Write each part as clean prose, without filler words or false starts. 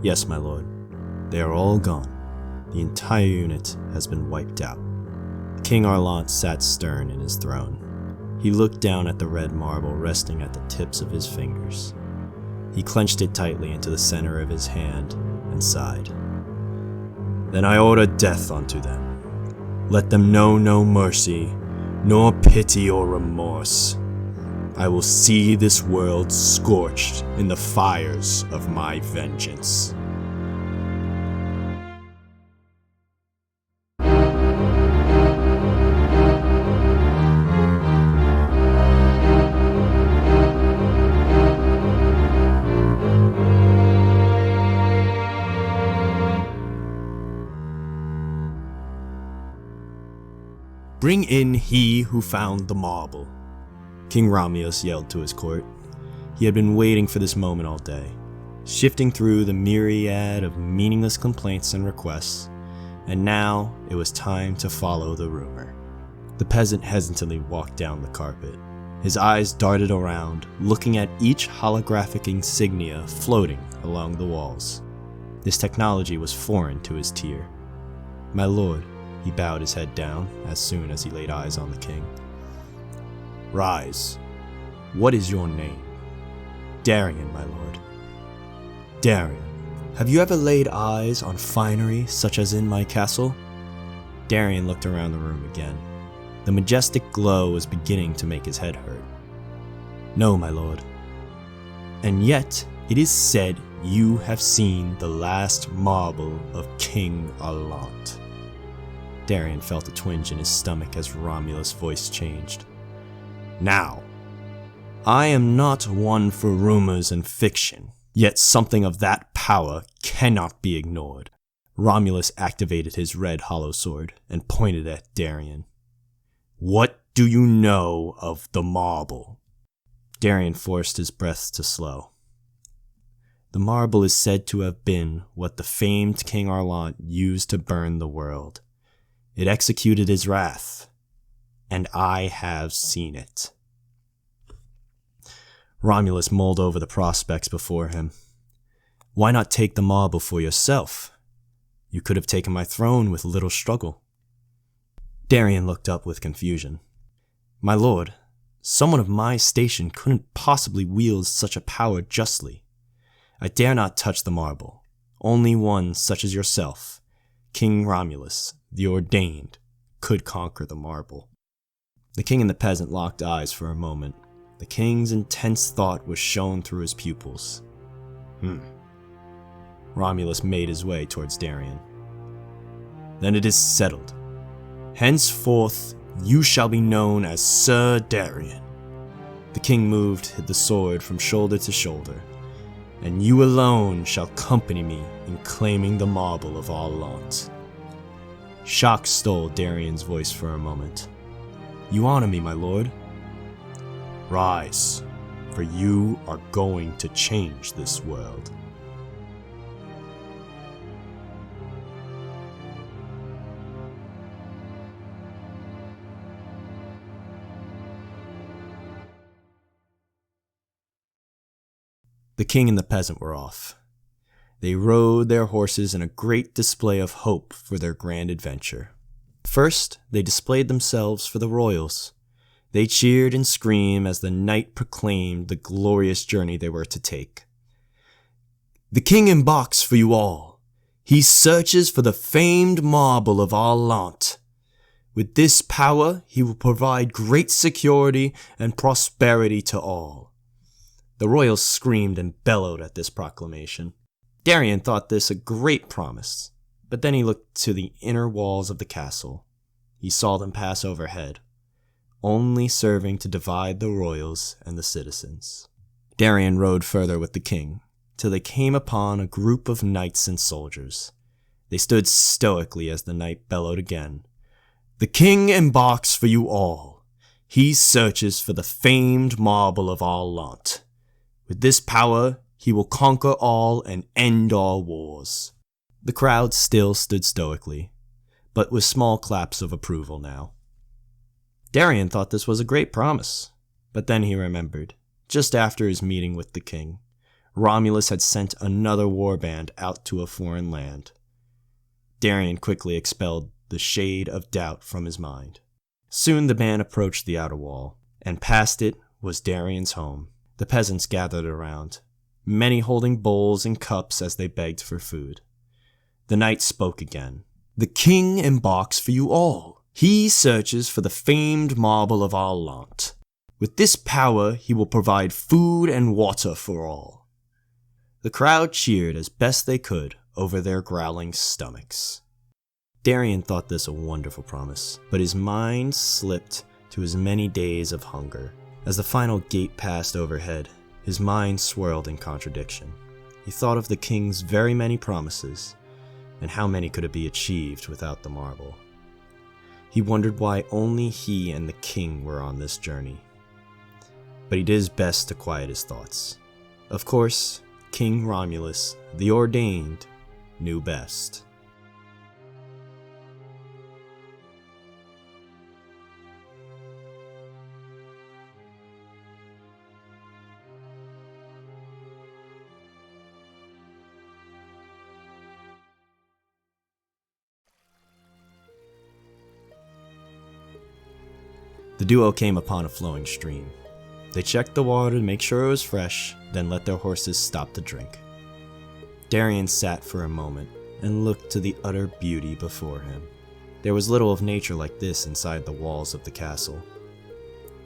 Yes, my lord. They are all gone. The entire unit has been wiped out. King Arlant sat stern in his throne. He looked down at the red marble resting at the tips of his fingers. He clenched it tightly into the center of his hand and sighed. Then I order death unto them. Let them know no mercy, nor pity or remorse. I will see this world scorched in the fires of my vengeance. Bring in he who found the marble, King Romulus yelled to his court. He had been waiting for this moment all day, shifting through the myriad of meaningless complaints and requests, and now it was time to follow the rumor. The peasant hesitantly walked down the carpet. His eyes darted around, looking at each holographic insignia floating along the walls. This technology was foreign to his tier. My lord, he bowed his head down as soon as he laid eyes on the king. Rise. What is your name? Darian, my lord. Darian, have you ever laid eyes on finery such as in my castle? Darian looked around the room again. The majestic glow was beginning to make his head hurt. No, my lord. And yet, it is said you have seen the last marble of King Arlant. Darian felt a twinge in his stomach as Romulus' voice changed. Now, I am not one for rumors and fiction, yet something of that power cannot be ignored. Romulus activated his red hollow sword and pointed at Darian. What do you know of the marble? Darian forced his breath to slow. The marble is said to have been what the famed King Arlant used to burn the world. It executed his wrath, and I have seen it. Romulus mulled over the prospects before him. Why not take the marble for yourself? You could have taken my throne with little struggle. Darian looked up with confusion. My lord, someone of my station couldn't possibly wield such a power justly. I dare not touch the marble. Only one such as yourself, King Romulus the Ordained, could conquer the marble. The king and the peasant locked eyes for a moment. The king's intense thought was shown through his pupils. Romulus made his way towards Darian. Then it is settled. Henceforth, you shall be known as Sir Darian. The king moved the sword from shoulder to shoulder. And you alone shall accompany me in claiming the marble of Arlant. Shock stole Darian's voice for a moment. You honor me, my lord. Rise, for you are going to change this world. The king and the peasant were off. They rode their horses in a great display of hope for their grand adventure. First, they displayed themselves for the royals. They cheered and screamed as the knight proclaimed the glorious journey they were to take. The king embarks for you all. He searches for the famed marble of Arlant. With this power, he will provide great security and prosperity to all. The royals screamed and bellowed at this proclamation. Darian thought this a great promise, but then he looked to the inner walls of the castle. He saw them pass overhead, only serving to divide the royals and the citizens. Darian rode further with the king, till they came upon a group of knights and soldiers. They stood stoically as the knight bellowed again. The king embarks for you all. He searches for the famed marble of Arlant. With this power, he will conquer all and end all wars. The crowd still stood stoically, but with small claps of approval now. Darian thought this was a great promise, but then he remembered, just after his meeting with the king, Romulus had sent another warband out to a foreign land. Darian quickly expelled the shade of doubt from his mind. Soon the band approached the outer wall, and past it was Darian's home. The peasants gathered around, many holding bowls and cups as they begged for food. The knight spoke again. "The king embarks for you all. He searches for the famed marble of Arlant. With this power, he will provide food and water for all." The crowd cheered as best they could over their growling stomachs. Darian thought this a wonderful promise, but his mind slipped to his many days of hunger. As the final gate passed overhead, his mind swirled in contradiction. He thought of the king's very many promises, and how many could it be achieved without the marble? He wondered why only he and the king were on this journey. But he did his best to quiet his thoughts. Of course, King Romulus the Ordained knew best. The duo came upon a flowing stream. They checked the water to make sure it was fresh, then let their horses stop to drink. Darian sat for a moment and looked to the utter beauty before him. There was little of nature like this inside the walls of the castle.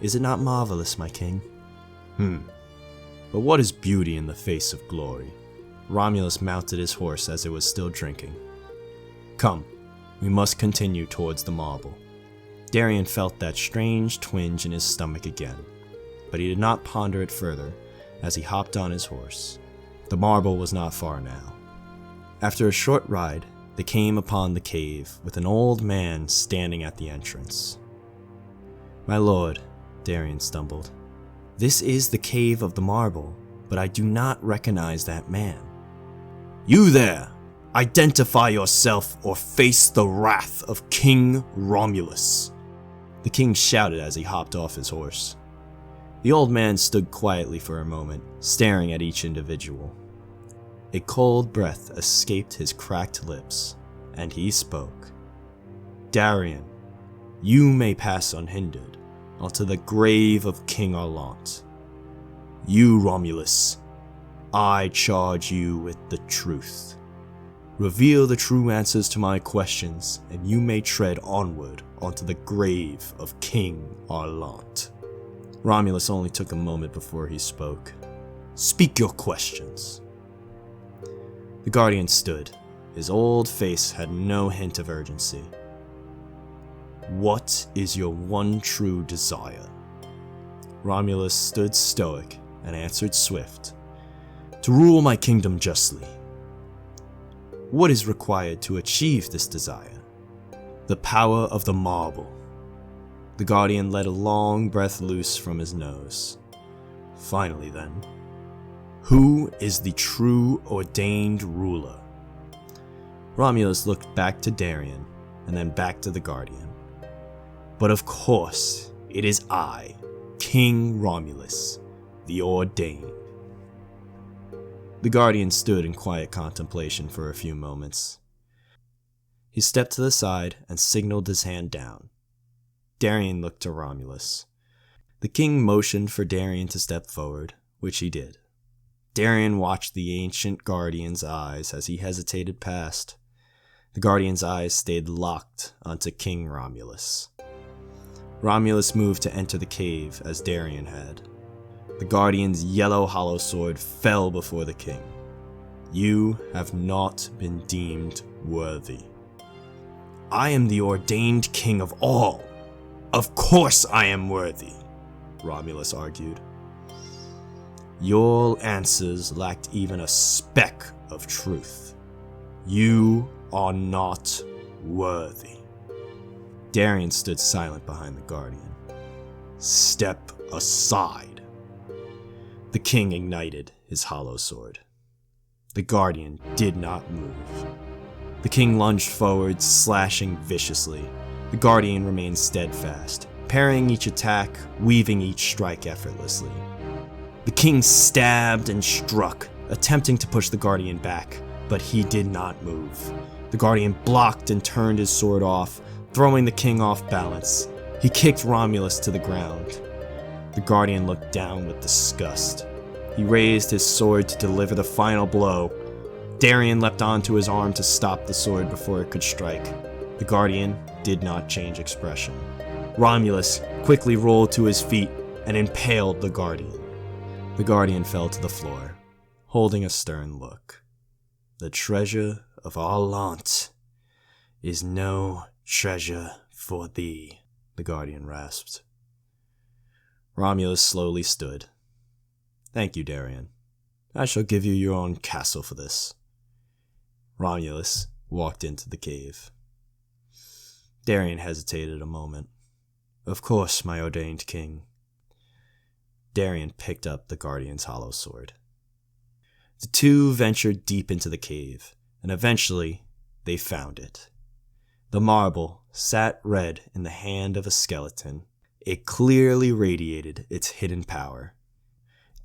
"Is it not marvelous, my king?" But what is beauty in the face of glory? Romulus mounted his horse as it was still drinking. "Come, we must continue towards the marble." Darian felt that strange twinge in his stomach again, but he did not ponder it further as he hopped on his horse. The marble was not far now. After a short ride, they came upon the cave with an old man standing at the entrance. "My lord," Darian stumbled, "this is the cave of the marble, but I do not recognize that man." "You there! Identify yourself or face the wrath of King Romulus," the king shouted as he hopped off his horse. The old man stood quietly for a moment, staring at each individual. A cold breath escaped his cracked lips, and he spoke. "Darian, you may pass unhindered onto the grave of King Arlant. You, Romulus, I charge you with the truth. Reveal the true answers to my questions, and you may tread onward onto the grave of King Arlant." Romulus only took a moment before he spoke. "Speak your questions." The guardian stood. His old face had no hint of urgency. "What is your one true desire?" Romulus stood stoic and answered swift. "To rule my kingdom justly." "What is required to achieve this desire?" "The power of the marble." The guardian let a long breath loose from his nose. "Finally then, who is the true ordained ruler?" Romulus looked back to Darian and then back to the guardian. "But of course, it is I, King Romulus the Ordained." The guardian stood in quiet contemplation for a few moments. He stepped to the side and signaled his hand down. Darian looked to Romulus. The king motioned for Darian to step forward, which he did. Darian watched the ancient guardian's eyes as he hesitated past. The guardian's eyes stayed locked onto King Romulus. Romulus moved to enter the cave as Darian had. The guardian's yellow hollow sword fell before the king. "You have not been deemed worthy." "I am the ordained king of all. Of course I am worthy," Romulus argued. "Your answers lacked even a speck of truth. You are not worthy." Darian stood silent behind the guardian. "Step aside." The king ignited his hollow sword. The guardian did not move. The king lunged forward, slashing viciously. The guardian remained steadfast, parrying each attack, weaving each strike effortlessly. The king stabbed and struck, attempting to push the guardian back, but he did not move. The guardian blocked and turned his sword off, throwing the king off balance. He kicked Romulus to the ground. The guardian looked down with disgust. He raised his sword to deliver the final blow. Darian leapt onto his arm to stop the sword before it could strike. The guardian did not change expression. Romulus quickly rolled to his feet and impaled the guardian. The guardian fell to the floor, holding a stern look. The treasure of Arlant is no treasure for thee, the guardian rasped. Romulus slowly stood. Thank you, Darian. I shall give you your own castle for this. Romulus walked into the cave. Darian hesitated a moment. Of course, my ordained king. Darian picked up the guardian's hollow sword. The two ventured deep into the cave, and eventually they found it. The marble sat red in the hand of a skeleton. It clearly radiated its hidden power.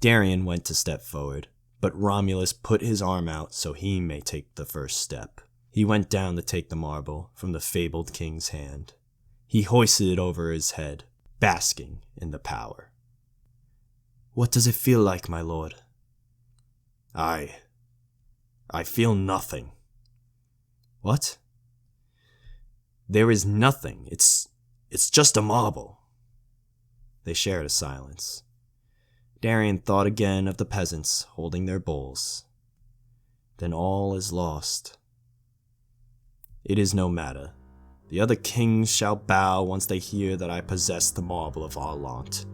Darian went to step forward, but Romulus put his arm out so he may take the first step. He went down to take the marble from the fabled king's hand. He hoisted it over his head, basking in the power. What does it feel like, my lord? I feel nothing. What? There is nothing. It's just a marble. They shared a silence. Darian thought again of the peasants holding their bowls. Then all is lost. It is no matter. The other kings shall bow once they hear that I possess the marble of Arlant.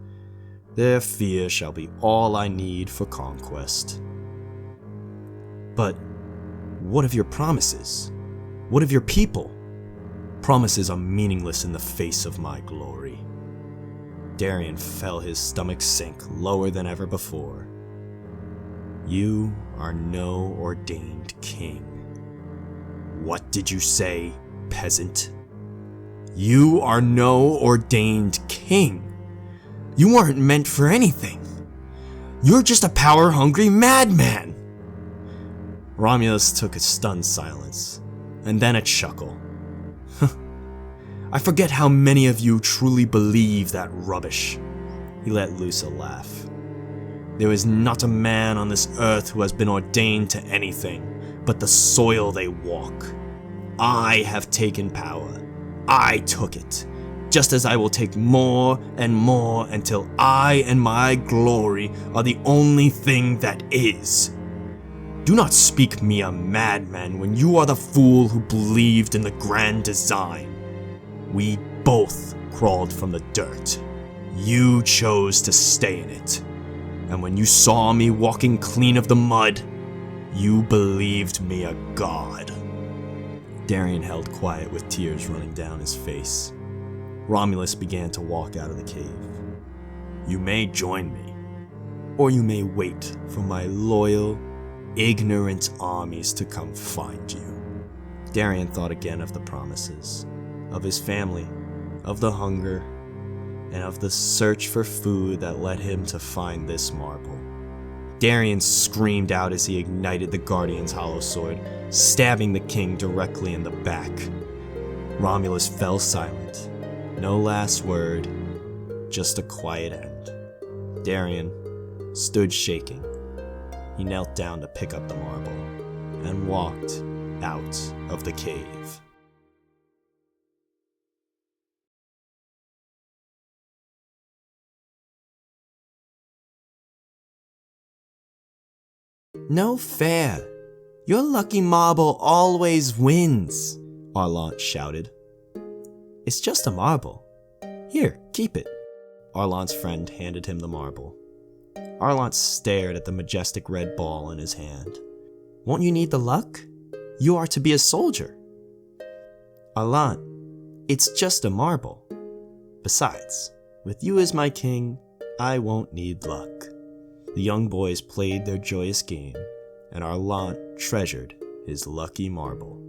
Their fear shall be all I need for conquest. But what of your promises? What of your people? Promises are meaningless in the face of my glory. Darian felt his stomach sink lower than ever before. You are no ordained king. What did you say, peasant? You are no ordained king. You aren't meant for anything. You're just a power-hungry madman. Romulus took a stunned silence, and then a chuckle. I forget how many of you truly believe that rubbish. He let loose a laugh. There is not a man on this earth who has been ordained to anything but the soil they walk. I have taken power. I took it, just as I will take more and more until I and my glory are the only thing that is. Do not speak me a madman when you are the fool who believed in the grand design. We both crawled from the dirt. You chose to stay in it. And when you saw me walking clean of the mud, you believed me a god. Darian held quiet with tears running down his face. Romulus began to walk out of the cave. You may join me, or you may wait for my loyal, ignorant armies to come find you. Darian thought again of the promises, of his family, of the hunger, and of the search for food that led him to find this marble. Darian screamed out as he ignited the guardian's hollow sword, stabbing the king directly in the back. Romulus fell silent. No last word, just a quiet end. Darian stood shaking. He knelt down to pick up the marble and walked out of the cave. No fair. Your lucky marble always wins, Arlant shouted. It's just a marble. Here, keep it. Arlant's friend handed him the marble. Arlant stared at the majestic red ball in his hand. Won't you need the luck? You are to be a soldier. Arlant, it's just a marble. Besides, with you as my king, I won't need luck. The young boys played their joyous game, and Arlant treasured his lucky marble.